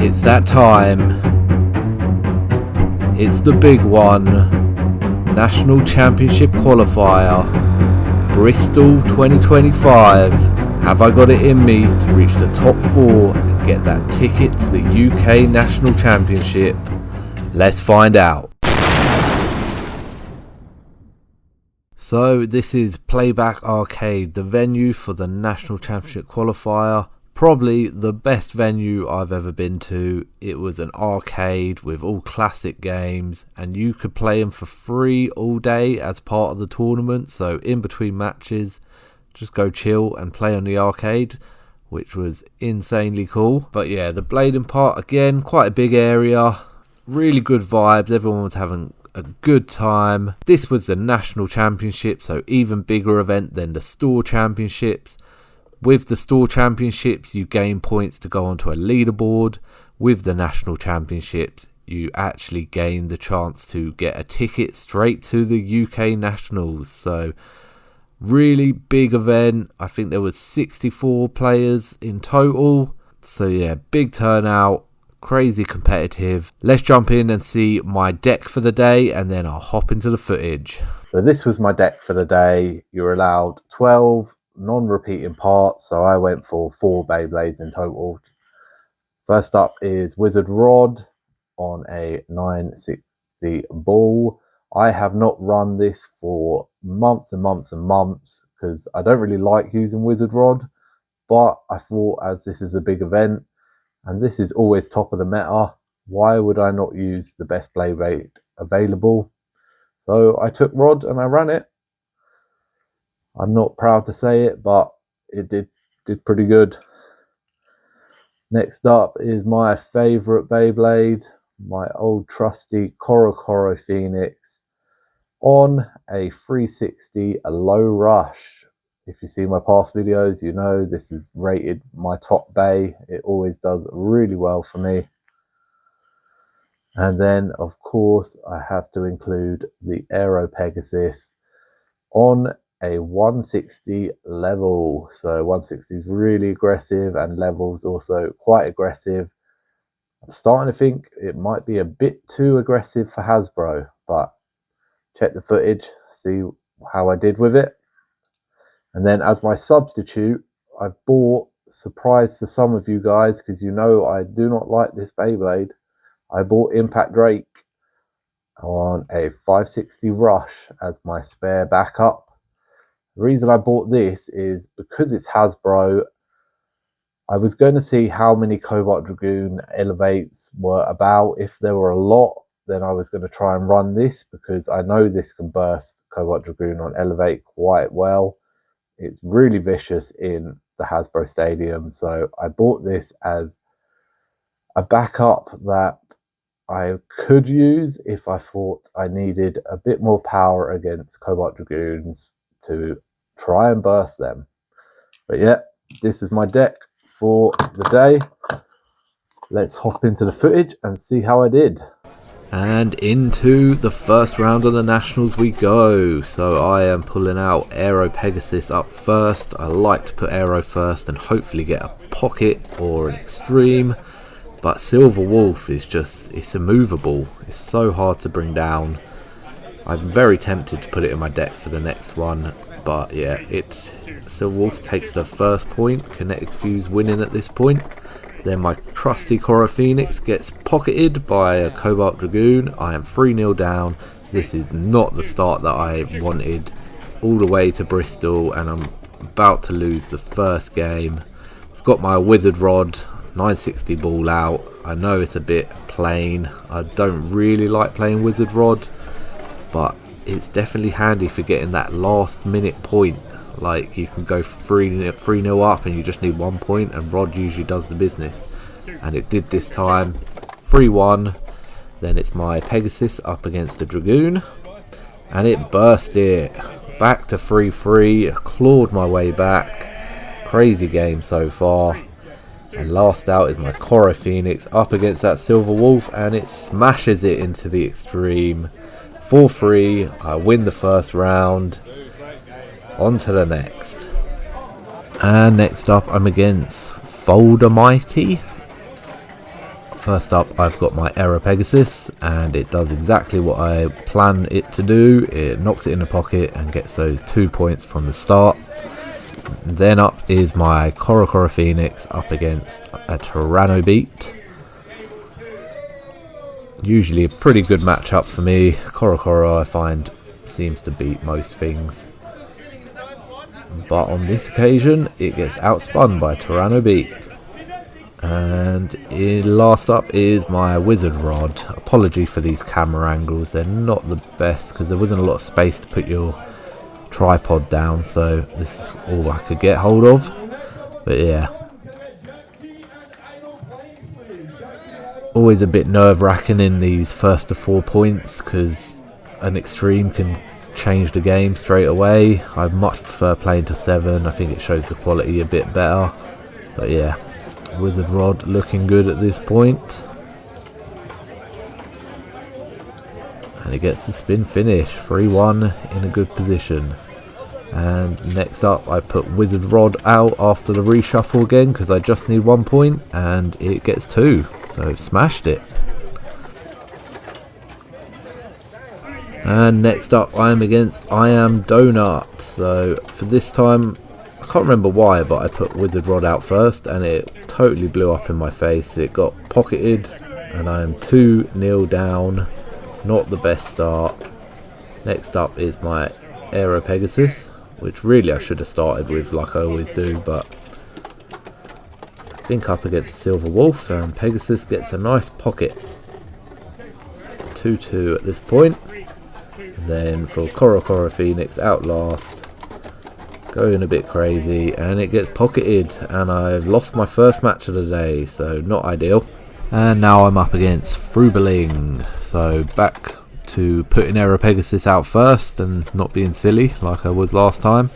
It's that time. It's the big one. National Championship Qualifier. Bristol 2025. Have I got it in me to reach the top 4 and get that ticket to the UK National Championship? Let's find out. So this is Playback Arcade, the venue for the National Championship Qualifier. Probably the best venue I've ever been to. It was an arcade with all classic games and you could play them for free all day as part of the tournament. So in between matches, just go chill and play on the arcade, which was insanely cool. But yeah, the blading part, again, quite a big area, really good vibes, everyone was having a good time. This was the National Championship, so even bigger event than the Store Championships. With the Store Championships, you gain points to go onto a leaderboard. With the National Championships, you actually gain the chance to get a ticket straight to the UK Nationals. So really big event. I think there was 64 players in total. So yeah, big turnout, crazy competitive. Let's jump in and see my deck for the day and then I'll hop into the footage. So this was my deck for the day. You're allowed 12 non-repeating parts, so I went for 4 Beyblades in total. First up is Wizard Rod on a 960 ball. I have not run this for months and months and months because I don't really like using Wizard Rod, but I thought as this is a big event and this is always top of the meta, why would I not use the best Beyblade available? So I took Rod and I ran it. I'm not proud to say it, but it did pretty good. Next up is my favourite Beyblade, my old trusty Coro Phoenix on a 360 a low rush. If you see my past videos, you know this is rated my top bay. It always does really well for me. And then, of course, I have to include the Aero Pegasus on a 160 level. So 160 is really aggressive and levels also quite aggressive. I'm starting to think it might be a bit too aggressive for Hasbro, but check the footage, see how I did with it. And then as my substitute, I bought, surprise to some of you guys, because you know I do not like this Beyblade, I bought Impact Drake on a 560 rush as my spare backup. The reason I bought this is because it's Hasbro. I was going to see how many Cobalt Dragoon elevates were about. If there were a lot, then I was going to try and run this because I know this can burst Cobalt Dragoon on elevate quite well. It's really vicious in the Hasbro Stadium. So I bought this as a backup that I could use if I thought I needed a bit more power against Cobalt Dragoons to try and burst them. But yeah, this is my deck for the day. Let's hop into the footage and see how I did. And into the first round of the Nationals we go. So I am pulling out Aero Pegasus up first. I like to put Aero first and hopefully get a pocket or an extreme. But Silver Wolf is just, it's immovable. It's so hard to bring down. I'm very tempted to put it in my deck for the next one. But yeah, Silver Wolf takes the first point. Kinetic Fuse winning at this point. Then my trusty Coro Phoenix gets pocketed by a Cobalt Dragoon. I am 3-0 down. This is not the start that I wanted. All the way to Bristol and I'm about to lose the first game. I've got my Wizard Rod, 960 ball out. I know it's a bit plain. I don't really like playing Wizard Rod, but it's definitely handy for getting that last minute point. Like you can go 3-0 up and you just need 1 point and Rod usually does the business. And it did this time. 3-1. Then it's my Pegasus up against the Dragoon. And it burst it. Back to 3-3. Clawed my way back. Crazy game so far. And last out is my Coro Phoenix up against that Silver Wolf and it smashes it into the extreme. 4-3. I win the first round. On to the next. And next up I'm against Folder Mighty. First up, I've got my Aero Pegasus, and it does exactly what I plan it to do. It knocks it in the pocket and gets those 2 points from the start. Then up is my Cora Phoenix up against a Tyranno Beat. Usually a pretty good matchup for me. Cora I find seems to beat most things. But on this occasion, it gets outspun by Tyranno Beat. And last up is my Wizard Rod. Apology for these camera angles, they're not the best because there wasn't a lot of space to put your tripod down, so this is all I could get hold of. But yeah, always a bit nerve-wracking in these first to 4 points because an extreme can change the game straight away. I much prefer playing to 7. I think it shows the quality a bit better. But yeah, Wizard Rod looking good at this point. And it gets the spin finish, 3-1 in a good position. And next up I put Wizard Rod out after the reshuffle again because I just need 1 point, and it gets 2, so smashed it. And next up I'm against I Am Donut. So for this time, I can't remember why, but I put Wizard Rod out first and it totally blew up in my face. It got pocketed and I am 2-0 down. Not the best start. Next up is my Aero Pegasus, which really I should have started with like I always do, but I think up against Silver Wolf, and Pegasus gets a nice pocket. 2-2 at this point. And then for Cora Phoenix out last, going a bit crazy, and it gets pocketed, and I've lost my first match of the day, so not ideal. And now I'm up against Frubeling, so back to putting Aero Pegasus out first and not being silly like I was last time.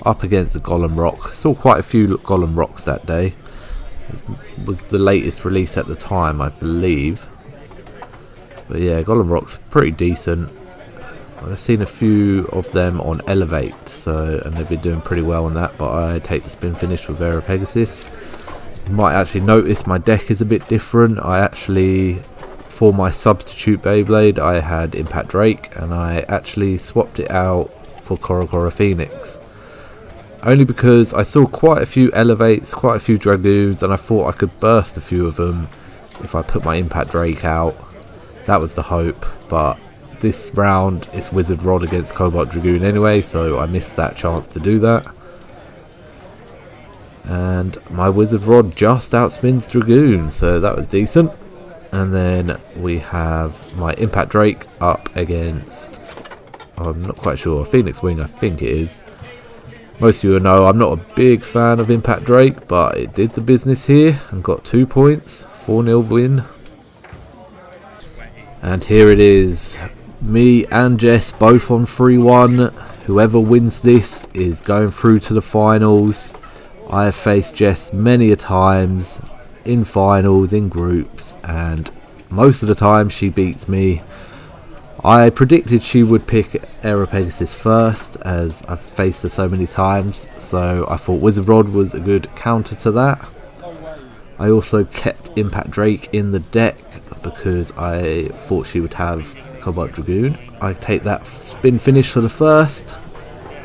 Up against the Golem Rock. Saw quite a few Golem Rocks that day. It was the latest release at the time, I believe. But yeah, Golem Rock's pretty decent. I've seen a few of them on Elevate, and they've been doing pretty well on that, but I take the spin finish with Aero Pegasus. You might actually notice my deck is a bit different. I actually, for my substitute Beyblade, I had Impact Drake, and I actually swapped it out for Cora Phoenix. Only because I saw quite a few Elevates, quite a few Dragoons, and I thought I could burst a few of them if I put my Impact Drake out. That was the hope, but this round it's Wizard Rod against Cobalt Dragoon anyway, so I missed that chance to do that. And my Wizard Rod just outspins Dragoon, so that was decent. And then we have my Impact Drake up against, I'm not quite sure, Phoenix Wing I think it is. Most of you know I'm not a big fan of Impact Drake, but it did the business here and got 2 points, 4-0 win. And here it is, me and Jess both on 3-1. Whoever wins this is going through to the finals. I have faced Jess many a times in finals, in groups, and most of the time she beats me. I predicted she would pick Aero Pegasus first, as I've faced her so many times, so I thought Wizard Rod was a good counter to that. I also kept Impact Drake in the deck because I thought she would have Cobalt Dragoon. I take that spin finish for the first.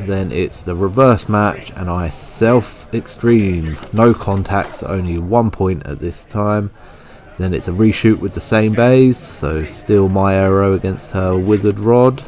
Then it's the reverse match and I self-extreme. No contacts, only 1 point at this time. Then it's a reshoot with the same bays, so still my Aero against her Wizard Rod.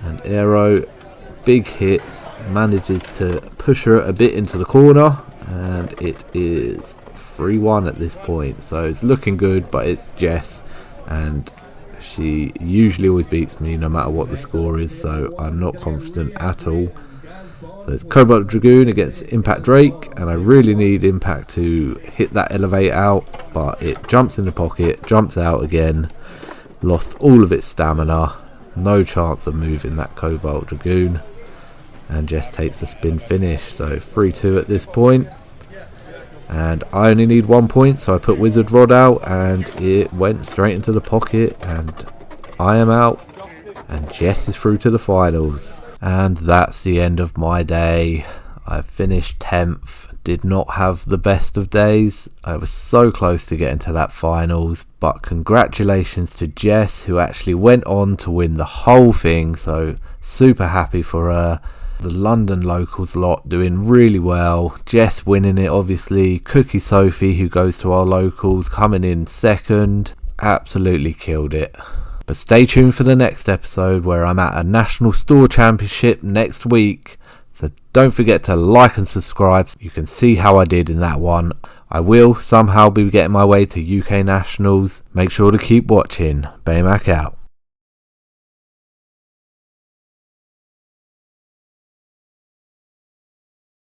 And Aero, big hits, manages to push her a bit into the corner, and it is 3-1 at this point. So it's looking good, but it's Jess, and she usually always beats me no matter what the score is, so I'm not confident at all. So it's Cobalt Dragoon against Impact Drake, and I really need Impact to hit that elevate out, but it jumps in the pocket, jumps out again, lost all of its stamina, no chance of moving that Cobalt Dragoon, and Jess takes the spin finish. So 3-2 at this point. And I only need 1 point, so I put Wizard Rod out and it went straight into the pocket, and I am out and Jess is through to the finals. And that's the end of my day. I finished 10th, did not have the best of days. I was so close to getting to that finals, but congratulations to Jess, who actually went on to win the whole thing, so super happy for her. The London locals lot doing really well. Jess winning it, obviously. Cookie Sophie, who goes to our locals, coming in second. Absolutely killed it. But stay tuned for the next episode, where I'm at a national store championship next week. So don't forget to like and subscribe. You can see how I did in that one. I will somehow be getting my way to UK Nationals. Make sure to keep watching. Baymac out.